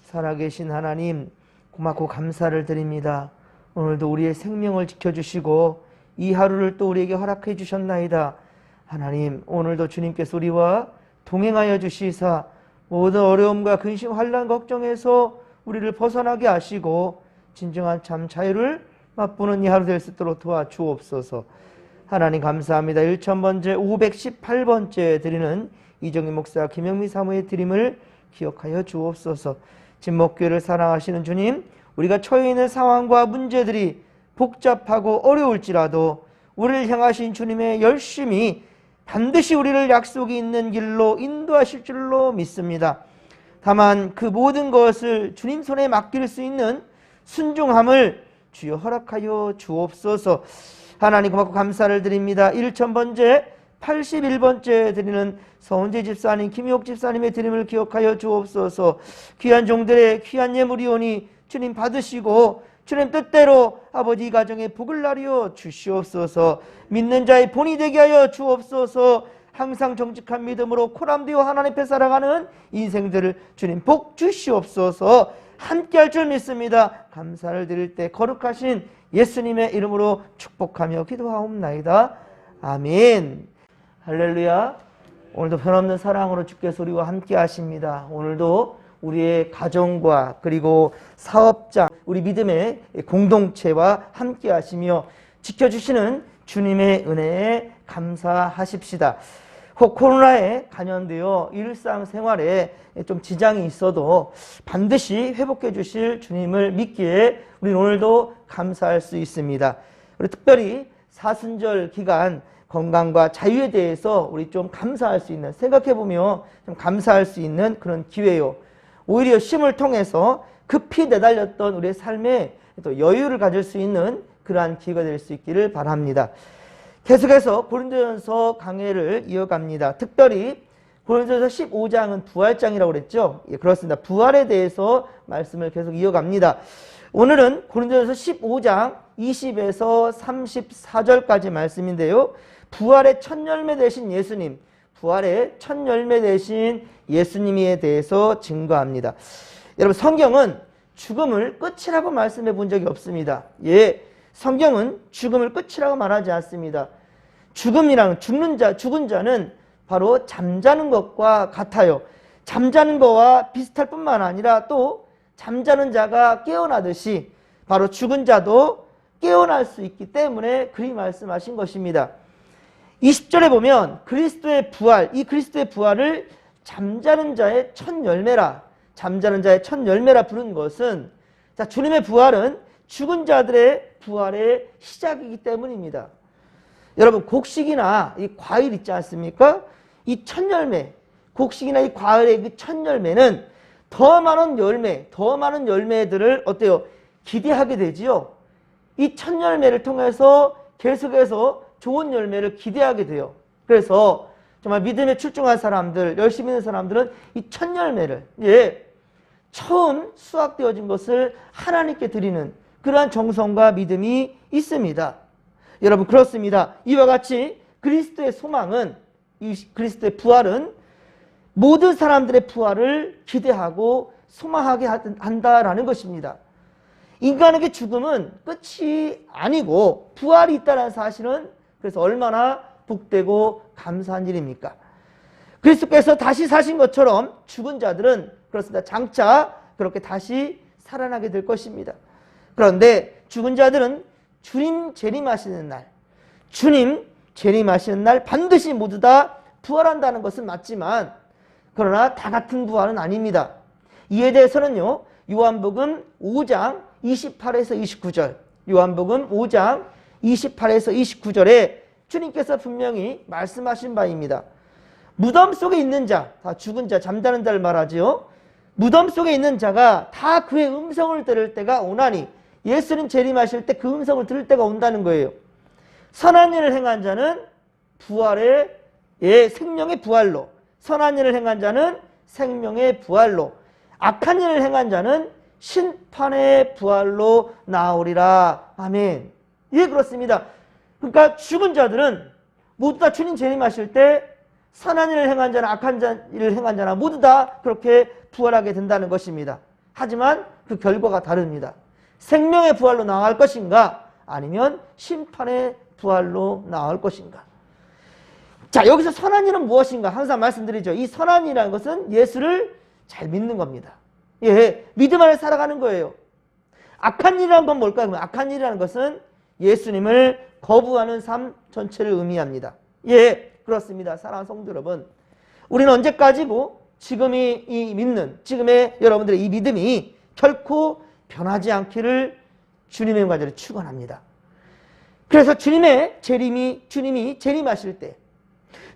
살아계신 하나님, 고맙고 감사를 드립니다. 오늘도 우리의 생명을 지켜주시고 이 하루를 또 우리에게 허락해 주셨나이다. 하나님, 오늘도 주님께서 우리와 동행하여 주시사 모든 어려움과 근심, 환난, 걱정에서 우리를 벗어나게 하시고 진정한 참 자유를 맛보는 이 하루 될 수 있도록 도와주옵소서. 하나님 감사합니다. 1000번째 518번째 드리는 이정희 목사 김영미 사모의 드림을 기억하여 주옵소서. 진목교회를 사랑하시는 주님, 우리가 처해 있는 상황과 문제들이 복잡하고 어려울지라도 우리를 향하신 주님의 열심히 반드시 우리를 약속이 있는 길로 인도하실 줄로 믿습니다. 다만 그 모든 것을 주님 손에 맡길 수 있는 순종함을 주여 허락하여 주옵소서. 하나님 고맙고 감사를 드립니다. 1000번째 81번째 드리는 서은재 집사님, 김희옥 집사님의 드림을 기억하여 주옵소서. 귀한 종들의 귀한 예물이오니 주님 받으시고 주님 뜻대로 아버지 가정에 복을 나리어 주시옵소서. 믿는 자의 본이 되게 하여 주옵소서. 항상 정직한 믿음으로 코람되어 하나님 앞에 살아가는 인생들을 주님 복 주시옵소서. 함께할 줄 믿습니다. 감사를 드릴 때 거룩하신 예수님의 이름으로 축복하며 기도하옵나이다. 아멘. 할렐루야. 오늘도 변함없는 사랑으로 주께서 우리와 함께 하십니다. 오늘도 우리의 가정과 그리고 사업장, 우리 믿음의 공동체와 함께 하시며 지켜주시는 주님의 은혜에 감사하십시다. 혹 코로나에 감염되어 일상생활에 좀 지장이 있어도 반드시 회복해 주실 주님을 믿기에 우리 오늘도 감사할 수 있습니다. 우리 특별히 사순절 기간 건강과 자유에 대해서 우리 좀 감사할 수 있는, 생각해보며 좀 감사할 수 있는 그런 기회요. 오히려 쉼을 통해서 급히 내달렸던 우리의 삶에 또 여유를 가질 수 있는 그러한 기회가 될 수 있기를 바랍니다. 계속해서 고린도전서 강해를 이어갑니다. 특별히 고린도전서 15장은 부활장이라고 그랬죠. 예, 그렇습니다. 부활에 대해서 말씀을 계속 이어갑니다. 오늘은 고린도전서 15장 20에서 34절까지 말씀인데요. 부활의 첫 열매 되신 예수님, 부활의 첫 열매 되신 예수님에 대해서 증거합니다. 여러분, 성경은 죽음을 끝이라고 말씀해 본 적이 없습니다. 예, 성경은 죽음을 끝이라고 말하지 않습니다. 죽음이랑 죽은 자는 바로 잠자는 것과 같아요. 잠자는 것과 비슷할 뿐만 아니라 또 잠자는 자가 깨어나듯이 바로 죽은 자도 깨어날 수 있기 때문에 그리 말씀하신 것입니다. 20절에 보면 그리스도의 부활, 이 그리스도의 부활을 잠자는 자의 첫 열매라, 잠자는 자의 첫 열매라 부른 것은, 자, 주님의 부활은 죽은 자들의 부활의 시작이기 때문입니다. 여러분, 곡식이나 이 과일 있지 않습니까? 이 첫 열매, 곡식이나 이 과일의 그 첫 열매는 더 많은 열매, 더 많은 열매들을 어때요? 기대하게 되지요. 이 첫 열매를 통해서 계속해서 좋은 열매를 기대하게 돼요. 그래서 정말 믿음에 출중한 사람들, 열심히 있는 사람들은 이 첫 열매를, 예, 처음 수확되어진 것을 하나님께 드리는 그러한 정성과 믿음이 있습니다. 여러분, 그렇습니다. 이와 같이 그리스도의 소망은, 이 그리스도의 부활은 모든 사람들의 부활을 기대하고 소망하게 한다라는 것입니다. 인간에게 죽음은 끝이 아니고 부활이 있다는 사실은 그래서 얼마나 복되고 감사한 일입니까? 그리스도께서 다시 사신 것처럼 죽은 자들은 그렇습니다. 장차 그렇게 다시 살아나게 될 것입니다. 그런데 죽은 자들은 주님 재림하시는 날, 주님 재림하시는 날 반드시 모두 다 부활한다는 것은 맞지만 그러나 다 같은 부활은 아닙니다. 이에 대해서는요, 요한복음 5장 28에서 29절, 요한복음 5장 28에서 29절에 주님께서 분명히 말씀하신 바입니다. 무덤 속에 있는 자, 다 죽은 자, 잠자는 자를 말하죠. 무덤 속에 있는 자가 다 그의 음성을 들을 때가 오나니, 예수님 재림하실 때 그 음성을 들을 때가 온다는 거예요. 선한 일을 행한 자는 부활의, 예, 생명의 부활로, 선한 일을 행한 자는 생명의 부활로, 악한 일을 행한 자는 심판의 부활로 나오리라. 아멘. 예, 그렇습니다. 그러니까 죽은 자들은 모두 다 주님 재림하실 때 선한 일을 행한 자나 악한 일을 행한 자나 모두 다 그렇게 부활하게 된다는 것입니다. 하지만 그 결과가 다릅니다. 생명의 부활로 나아갈 것인가 아니면 심판의 부활로 나아갈 것인가. 자, 여기서 선한 일은 무엇인가 항상 말씀드리죠. 이 선한 일이라는 것은 예수를 잘 믿는 겁니다. 예, 믿음 안에 살아가는 거예요. 악한 일이라는 건 뭘까요? 그러면 악한 일이라는 것은 예수님을 거부하는 삶 전체를 의미합니다. 예, 그렇습니다. 사랑하는 성도 여러분, 우리는 언제까지고 지금의 이 믿는, 지금의 여러분들의 이 믿음이 결코 변하지 않기를 주님의 관절에 축원합니다. 그래서 주님이 재림하실 때,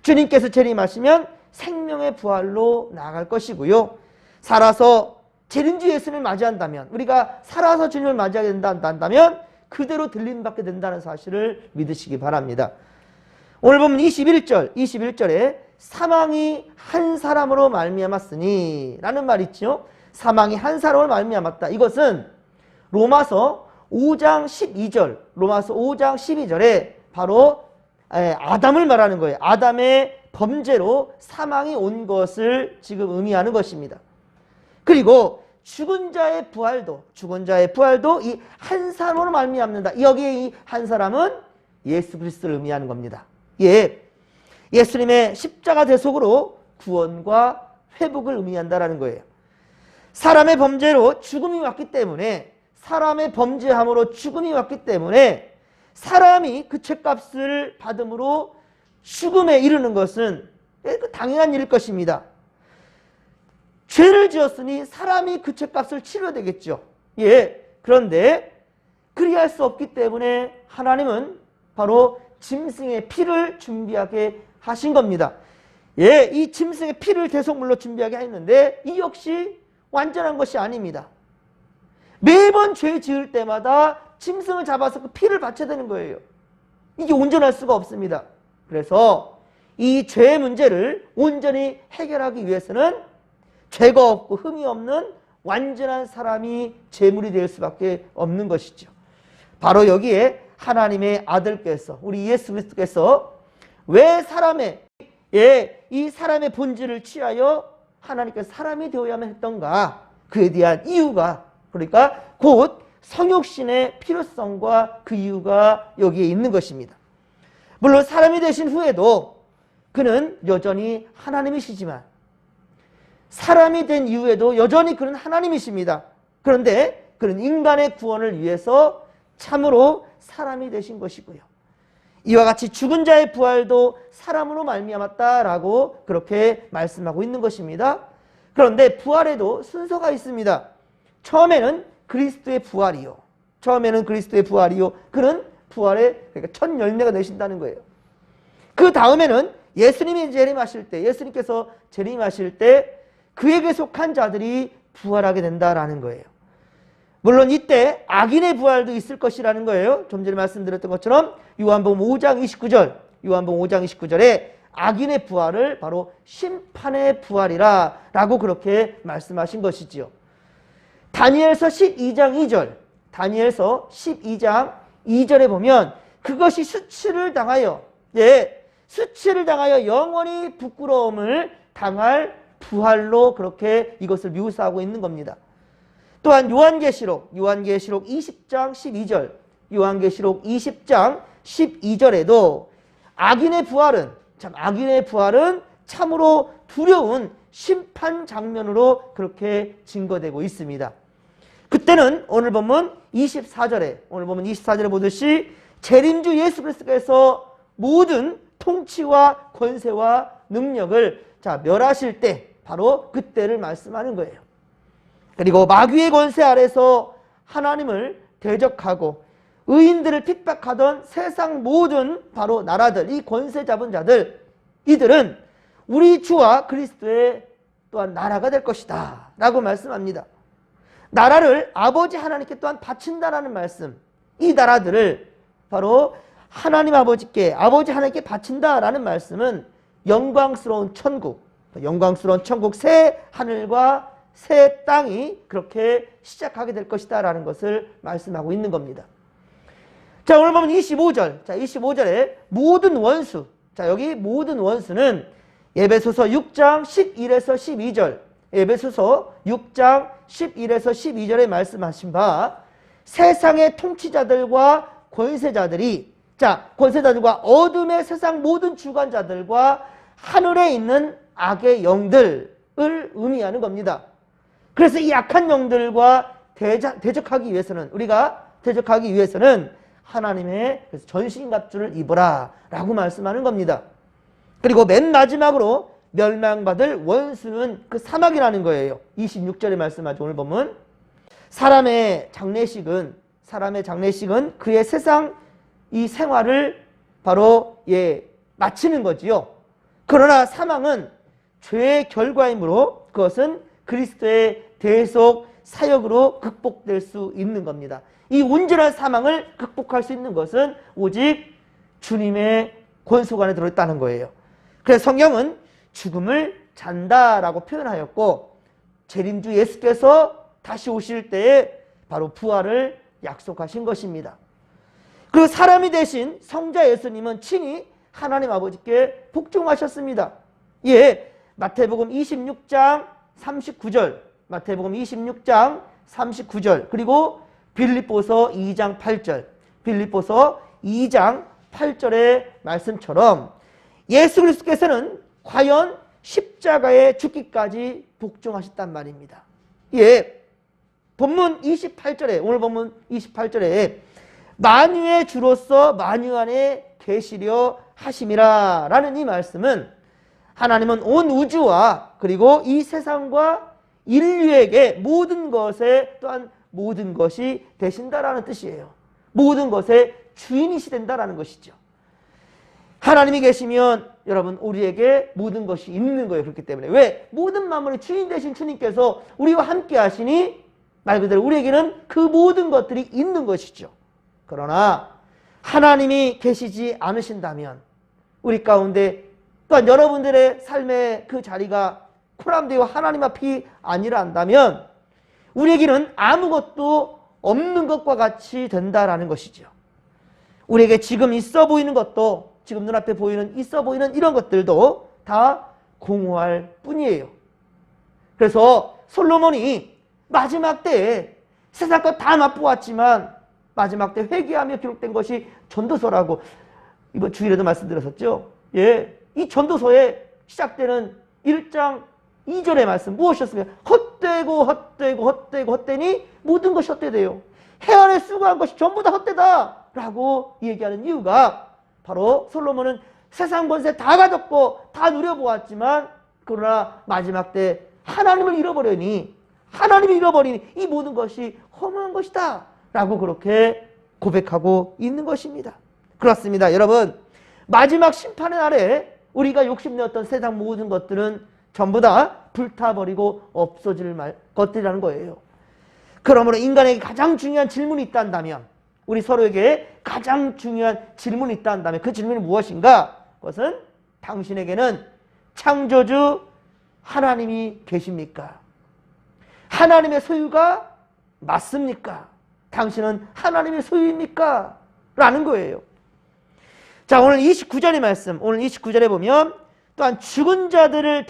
주님께서 재림하시면 생명의 부활로 나아갈 것이고요. 살아서 재림주 예수님을 맞이한다면, 우리가 살아서 주님을 맞이하게 된다면 그대로 들림받게 된다는 사실을 믿으시기 바랍니다. 오늘 보면 21절에 사망이 한 사람으로 말미암았으니 라는 말이 있죠. 사망이 한 사람으로 말미암았다. 이것은 로마서 5장 12절에 바로 아담을 말하는 거예요. 아담의 범죄로 사망이 온 것을 지금 의미하는 것입니다. 그리고 죽은 자의 부활도 이 한 사람으로 말미암는다. 여기에 이 한 사람은 예수 그리스도를 의미하는 겁니다. 예, 예수님의 십자가 대속으로 구원과 회복을 의미한다라는 거예요. 사람의 범죄로 죽음이 왔기 때문에, 사람의 범죄함으로 죽음이 왔기 때문에 사람이 그 죄값을 받음으로 죽음에 이르는 것은 당연한 일일 것입니다. 죄를 지었으니 사람이 그 죄값을 치러야 되겠죠. 예, 그런데 그리할 수 없기 때문에 하나님은 바로 짐승의 피를 준비하게 하신 겁니다. 예, 이 짐승의 피를 대속물로 준비하게 했는데 이 역시 완전한 것이 아닙니다. 매번 죄 지을 때마다 짐승을 잡아서 그 피를 바쳐야 되는 거예요. 이게 온전할 수가 없습니다. 그래서 이 죄의 문제를 온전히 해결하기 위해서는 죄가 없고 흠이 없는 완전한 사람이 제물이 될 수밖에 없는 것이죠. 바로 여기에 하나님의 아들께서, 우리 예수 그리스도께서 왜 이 사람의 본질을 취하여 하나님께서 사람이 되어야만 했던가, 그에 대한 이유가, 그러니까 곧 성육신의 필요성과 그 이유가 여기에 있는 것입니다. 물론 사람이 되신 후에도 그는 여전히 하나님이시지만, 사람이 된 이후에도 여전히 그는 하나님이십니다. 그런데 그는 인간의 구원을 위해서 참으로 사람이 되신 것이고요. 이와 같이 죽은 자의 부활도 사람으로 말미암았다라고 그렇게 말씀하고 있는 것입니다. 그런데 부활에도 순서가 있습니다. 처음에는 그리스도의 부활이요. 그는 부활의 그러니까 첫 열매가 되신다는 거예요. 그 다음에는 예수님께서 재림하실 때 그에게 속한 자들이 부활하게 된다라는 거예요. 물론 이때 악인의 부활도 있을 것이라는 거예요. 좀 전에 말씀드렸던 것처럼 요한복음 5장 29절에 악인의 부활을 바로 심판의 부활이라 라고 그렇게 말씀하신 것이지요. 다니엘서 12장 2절에 보면 그것이 수치를 당하여 영원히 부끄러움을 당할 부활로 그렇게 이것을 묘사하고 있는 겁니다. 또한 요한계시록 20장 12절에도 악인의 부활은 참으로 두려운 심판 장면으로 그렇게 증거되고 있습니다. 그때는 오늘 보면 24절에 보듯이 재림주 예수 그리스도께서 모든 통치와 권세와 능력을 멸하실 때 바로 그때를 말씀하는 거예요. 그리고 마귀의 권세 아래서 하나님을 대적하고 의인들을 핍박하던 세상 모든 바로 나라들, 이 권세 잡은 자들, 이들은 우리 주와 그리스도의 또한 나라가 될 것이다 라고 말씀합니다. 나라를 아버지 하나님께 또한 바친다라는 말씀, 이 나라들을 바로 아버지 하나님께 바친다라는 말씀은 영광스러운 천국, 새 하늘과 새 땅이 그렇게 시작하게 될 것이다 라는 것을 말씀하고 있는 겁니다. 자, 오늘 보면 25절에 모든 원수, 여기 모든 원수는 에베소서 6장 11에서 12절, 에베소서 6장 11에서 12절에 말씀하신 바 세상의 통치자들과 권세자들이 권세자들과 어둠의 세상 모든 주관자들과 하늘에 있는 악의 영들을 의미하는 겁니다. 그래서 이 악한 영들과 대적하기 위해서는 우리가 대적하기 위해서는 하나님의 전신갑주를 입어라 라고 말씀하는 겁니다. 그리고 맨 마지막으로 멸망받을 원수는 그 사막이라는 거예요. 26절에 말씀하죠. 오늘 보면 사람의 장례식은 그의 세상 이 생활을 바로 마치는 거지요. 그러나 사망은 죄의 결과이므로 그것은 그리스도의 대속 사역으로 극복될 수 있는 겁니다. 이 온전한 사망을 극복할 수 있는 것은 오직 주님의 권속 안에 들어있다는 거예요. 그래서 성경은 죽음을 잔다라고 표현하였고 재림주 예수께서 다시 오실 때에 바로 부활을 약속하신 것입니다. 그리고 사람이 되신 성자 예수님은 친히 하나님 아버지께 복종하셨습니다. 마태복음 26장 39절, 마태복음 26장 39절, 그리고 빌립보서 2장 8절, 빌립보서 2장 8절의 말씀처럼 예수 그리스도께서는 과연 십자가에 죽기까지 복종하셨단 말입니다. 본문 28절에, 오늘 본문 28절에 만유의 주로서 만유 안에 계시려 하심이라 라는 이 말씀은 하나님은 온 우주와 그리고 이 세상과 인류에게 모든 것에 또한 모든 것이 되신다라는 뜻이에요. 모든 것의 주인이시 된다라는 것이죠. 하나님이 계시면 여러분 우리에게 모든 것이 있는 거예요. 그렇기 때문에 왜? 모든 만물의 주인 되신 주님께서 우리와 함께 하시니 말 그대로 우리에게는 그 모든 것들이 있는 것이죠. 그러나 하나님이 계시지 않으신다면 우리 가운데 또한 여러분들의 삶의 그 자리가 코람되어 하나님 앞이 아니라 한다면 우리에게는 아무것도 없는 것과 같이 된다라는 것이죠. 우리에게 지금 있어 보이는 것도 지금 눈앞에 보이는 있어 보이는 이런 것들도 다 공허할 뿐이에요. 그래서 솔로몬이 마지막 때에 세상 것 다 맛보았지만 마지막 때 회개하며 기록된 것이 전도서라고 이번 주일에도 말씀드렸었죠. 이 전도서에 시작되는 1장 2절의 말씀 무엇이었습니까? 헛되고 헛되고 헛되고 헛되니 모든 것이 헛되대요. 해 안에 수고한 것이 전부 다 헛되다 라고 얘기하는 이유가 바로 솔로몬은 세상 권세 다 가졌고 다 누려보았지만 그러나 마지막 때 하나님을 잃어버리니 이 모든 것이 허무한 것이다 라고 그렇게 고백하고 있는 것입니다. 그렇습니다. 여러분 마지막 심판의 날에 우리가 욕심내었던 세상 모든 것들은 전부 다 불타버리고 없어질 것들이라는 거예요. 그러므로 인간에게 가장 중요한 질문이 있다 한다면 우리 서로에게 가장 중요한 질문이 있다 한다면 그 질문이 무엇인가? 그것은 당신에게는 창조주 하나님이 계십니까? 하나님의 소유가 맞습니까? 당신은 하나님의 소유입니까? 라는 거예요. 자, 오늘 29절의 말씀, 오늘 29절에 보면 또한 죽은 자들을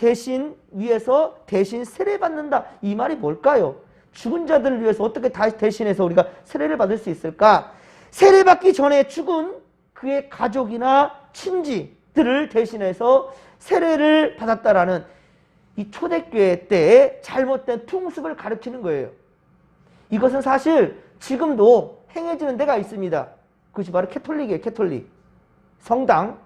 위해서 대신 세례받는다. 이 말이 뭘까요? 죽은 자들을 위해서 어떻게 다시 대신해서 우리가 세례를 받을 수 있을까? 세례받기 전에 죽은 그의 가족이나 친지들을 대신해서 세례를 받았다라는 이 초대교회 때의 잘못된 풍습을 가르치는 거예요. 이것은 사실 지금도 행해지는 데가 있습니다. 그것이 바로 캐톨릭이에요. 캐톨릭. 성당.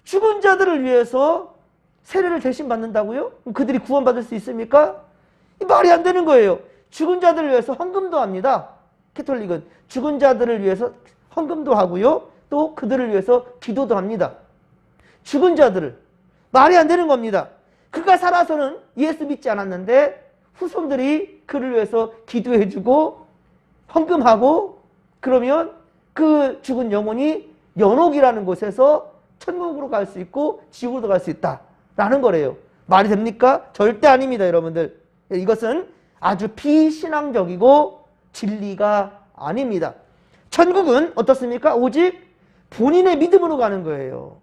죽은 자들을 위해서 세례를 대신 받는다고요? 그들이 구원받을 수 있습니까? 말이 안 되는 거예요. 죽은 자들을 위해서 헌금도 합니다. 캐톨릭은 죽은 자들을 위해서 헌금도 하고요. 또 그들을 위해서 기도도 합니다. 죽은 자들을. 말이 안 되는 겁니다. 그가 살아서는 예수 믿지 않았는데 후손들이 그를 위해서 기도해주고 헌금하고 그러면 그 죽은 영혼이 연옥이라는 곳에서 천국으로 갈 수 있고 지옥으로 갈 수 있다라는 거래요. 말이 됩니까? 절대 아닙니다, 여러분들. 이것은 아주 비신앙적이고 진리가 아닙니다. 천국은 어떻습니까? 오직 본인의 믿음으로 가는 거예요.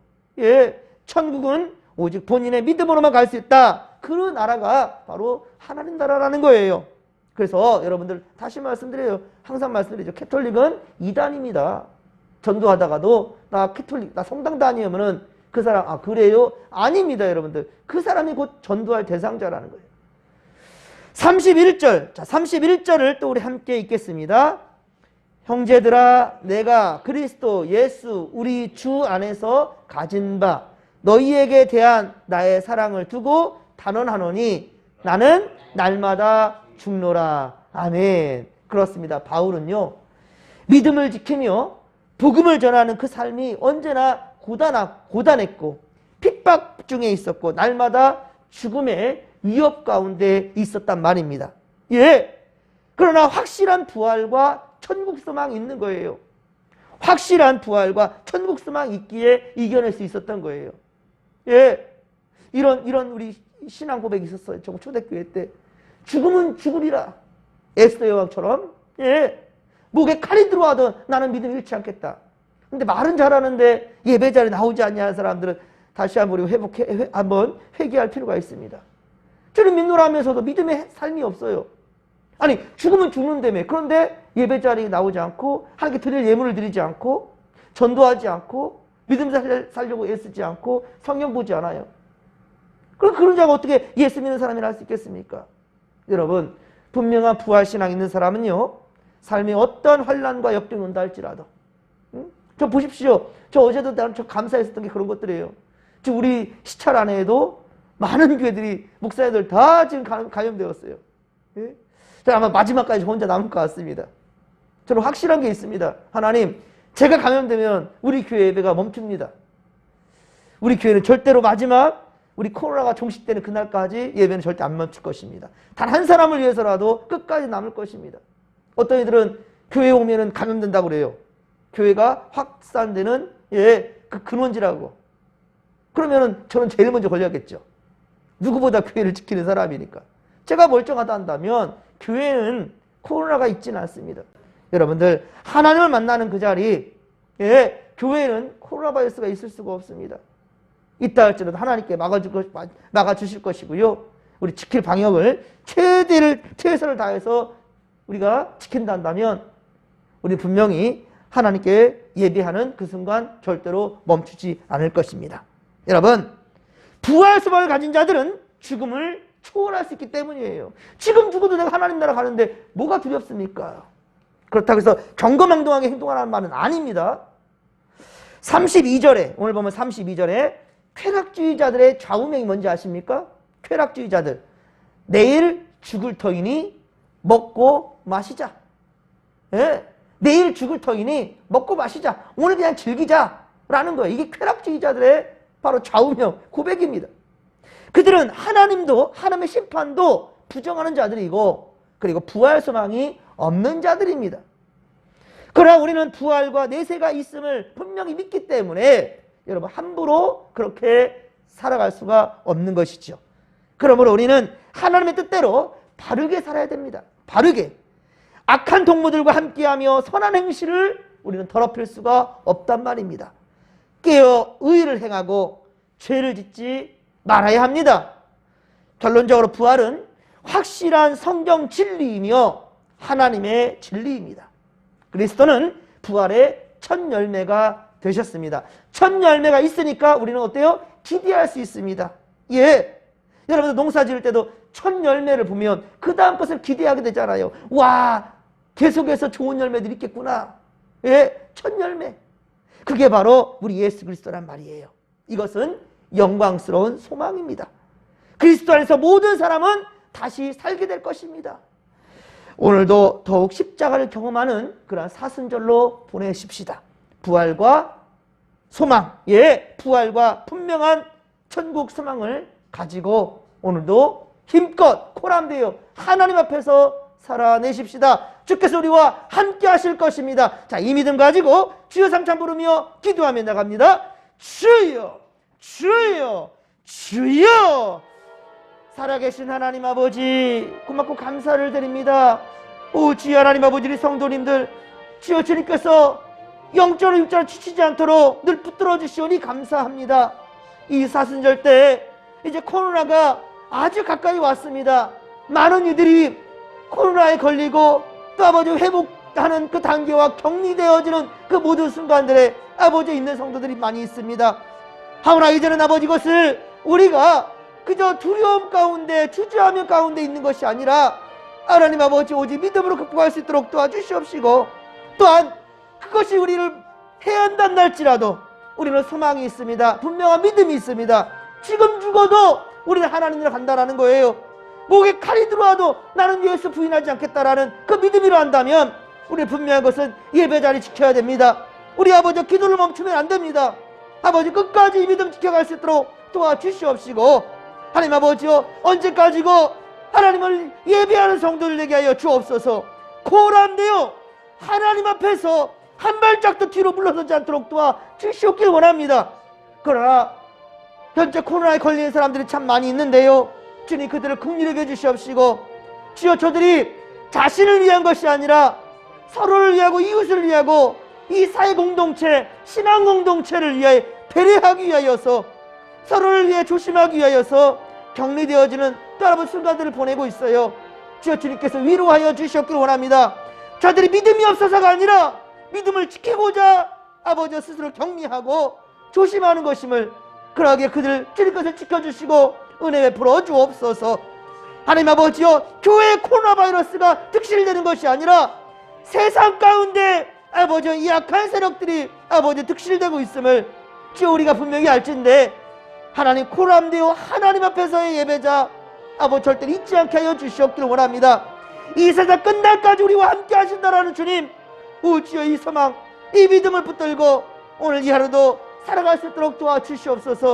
천국은 오직 본인의 믿음으로만 갈 수 있다. 그 나라가 바로 하나님 나라라는 거예요. 그래서 여러분들 다시 말씀드려요. 항상 말씀드리죠. 캐톨릭은 이단입니다. 전도하다가도 나 캐톨릭, 나 성당 다니면은 그 사람, 아 그래요? 아닙니다, 여러분들. 그 사람이 곧 전도할 대상자라는 거예요. 31절. 자, 31절을 또 우리 함께 읽겠습니다. 형제들아, 내가 그리스도 예수 우리 주 안에서 가진 바 너희에게 대한 나의 사랑을 두고 단언하노니 나는 날마다 죽노라. 아멘. 그렇습니다. 바울은요, 믿음을 지키며 복음을 전하는 그 삶이 언제나 고단했고 핍박 중에 있었고 날마다 죽음의 위협 가운데 있었단 말입니다. 예. 그러나 확실한 부활과 천국 소망이 있는 거예요. 확실한 부활과 천국 소망이 있기에 이겨낼 수 있었던 거예요. 예. 이런 우리 신앙 고백이 있었어요. 저 초대교회 때. 죽음은 죽으리라. 에스더 여왕처럼. 예. 목에 칼이 들어와도 나는 믿음 잃지 않겠다. 근데 말은 잘하는데 예배 자리에 나오지 않냐 하는 사람들은 다시 한번 우리 한번 회개할 필요가 있습니다. 주님 믿노라면서도 믿음의 삶이 없어요. 아니 죽으면 죽는다며. 그런데 예배 자리에 나오지 않고 하나님께 드릴 예물을 드리지 않고 전도하지 않고 믿음 살려고 애쓰지 않고 성경 보지 않아요. 그럼 그런 자가 어떻게 예수 믿는 사람이라 할 수 있겠습니까? 여러분, 분명한 부활신앙 있는 사람은요, 삶에 어떤 환난과 역경이 온다 할지라도, 저 보십시오. 저 어제도 저 감사했었던 게 그런 것들이에요. 지금 우리 시찰 안에도 많은 교회들이 목사님들 다 지금 감염되었어요. 예? 저 아마 마지막까지 혼자 남을 것 같습니다. 저는 확실한 게 있습니다. 하나님, 제가 감염되면 우리 교회 예배가 멈춥니다. 우리 교회는 절대로 마지막 우리 코로나가 종식되는 그날까지 예배는 절대 안 멈출 것입니다. 단 한 사람을 위해서라도 끝까지 남을 것입니다. 어떤 이들은 교회에 오면은 감염된다고 그래요. 교회가 확산되는 그 근원지라고. 그러면은 저는 제일 먼저 걸려야겠죠. 누구보다 교회를 지키는 사람이니까. 제가 멀쩡하다 한다면 교회는 코로나가 있지는 않습니다. 여러분들, 하나님을 만나는 그 자리, 교회는 코로나 바이러스가 있을 수가 없습니다. 있다 할지라도 하나님께 막아주실 것이고요. 우리 지킬 방역을 최선을 다해서 우리가 지킨다 한다면 우리 분명히 하나님께 예배하는 그 순간 절대로 멈추지 않을 것입니다. 여러분, 부활 소망을 가진 자들은 죽음을 초월할 수 있기 때문이에요. 지금 죽어도 내가 하나님 나라 가는데 뭐가 두렵습니까? 그렇다고 해서 경거망동하게 행동하라는 말은 아닙니다. 32절에 오늘 보면 32절에 쾌락주의자들의 좌우명이 뭔지 아십니까? 쾌락주의자들. 내일 죽을 터이니 먹고 마시자. 예? 내일 죽을 터이니 먹고 마시자. 오늘 그냥 즐기자라는 거예요. 이게 쾌락주의자들의 바로 좌우명 고백입니다. 그들은 하나님도 하나님의 심판도 부정하는 자들이고 그리고 부활 소망이 없는 자들입니다. 그러나 우리는 부활과 내세가 있음을 분명히 믿기 때문에 여러분 함부로 그렇게 살아갈 수가 없는 것이죠. 그러므로 우리는 하나님의 뜻대로 바르게 살아야 됩니다. 바르게. 악한 동무들과 함께하며 선한 행실을 우리는 더럽힐 수가 없단 말입니다. 깨어 의를 행하고 죄를 짓지 말아야 합니다. 결론적으로 부활은 확실한 성경 진리이며 하나님의 진리입니다. 그리스도는 부활의 첫 열매가 되셨습니다. 첫 열매가 있으니까 우리는 어때요? 기대할 수 있습니다. 예. 여러분들 농사 지을 때도 첫 열매를 보면 그 다음 것을 기대하게 되잖아요. 와, 계속해서 좋은 열매들이 있겠구나. 예, 첫 열매. 그게 바로 우리 예수 그리스도란 말이에요. 이것은 영광스러운 소망입니다. 그리스도 안에서 모든 사람은 다시 살게 될 것입니다. 오늘도 더욱 십자가를 경험하는 그런 사순절로 보내십시다. 부활과 소망, 부활과 분명한 천국 소망을 가지고 오늘도 힘껏 코람되어 하나님 앞에서 살아내십시다. 주께서 우리와 함께 하실 것입니다. 자, 이 믿음 가지고 주여 삼창 부르며 기도하며 나갑니다. 주여, 주여, 주여. 살아계신 하나님 아버지, 고맙고 감사를 드립니다. 오, 주여 하나님 아버지, 우리 성도님들, 주여 주님께서 영적으로 육적으로 지치지 않도록 늘 붙들어 주시오니 감사합니다. 이 사순절 때 이제 코로나가 아주 가까이 왔습니다. 많은 이들이 코로나에 걸리고 또 아버지 회복하는 그 단계와 격리되어지는 그 모든 순간들에 아버지 있는 성도들이 많이 있습니다. 하오나 이제는 아버지 이것을 우리가 그저 두려움 가운데 주저하며 가운데 있는 것이 아니라 하나님 아버지 오직 믿음으로 극복할 수 있도록 도와주시옵시고, 또한 그것이 우리를 해한다는 날지라도 우리는 소망이 있습니다. 분명한 믿음이 있습니다. 지금 죽어도 우리는 하나님으로 간다라는 거예요. 목에 칼이 들어와도 나는 예수 부인하지 않겠다라는 그 믿음이로 한다면 우리 분명한 것은 예배 자리 지켜야 됩니다. 우리 아버지 기도를 멈추면 안 됩니다. 아버지 끝까지 이 믿음 지켜갈 수 있도록 도와주시옵시고, 하나님 아버지요 언제까지고 하나님을 예배하는 성도를 되게 하여 주옵소서. 코란데요 하나님 앞에서 한 발짝도 뒤로 물러서지 않도록 도와주시옵길 원합니다. 그러나 현재 코로나에 걸린 사람들이 참 많이 있는데요, 주님 그들을 긍휼히 여겨 주시옵시고, 주여 저들이 자신을 위한 것이 아니라 서로를 위하고 이웃을 위하고 이 사회 공동체, 신앙 공동체를 위하여 배려하기 위하여서, 서로를 위해 조심하기 위하여서 격리되어지는 여러분 순간들을 보내고 있어요. 주여 주님께서 위로하여 주시옵길 원합니다. 저들이 믿음이 없어서가 아니라 믿음을 지키고자 아버지 스스로 격리하고 조심하는 것임을, 그러하게 그들 주님께서 지켜주시고 은혜 베풀어 주옵소서. 하나님 아버지여 교회의 코로나 바이러스가 득실되는 것이 아니라 세상 가운데 아버지 이 약한 세력들이 아버지 득실되고 있음을 주여 우리가 분명히 알진데, 하나님 코람되어 하나님 앞에서의 예배자 아버지 절대 잊지 않게 하여 주시옵기를 원합니다. 이 세상 끝날까지 우리와 함께 하신다라는 주님, 오 주여 이 소망 이 믿음을 붙들고 오늘 이 하루도 살아갈 수 있도록 도와주시옵소서.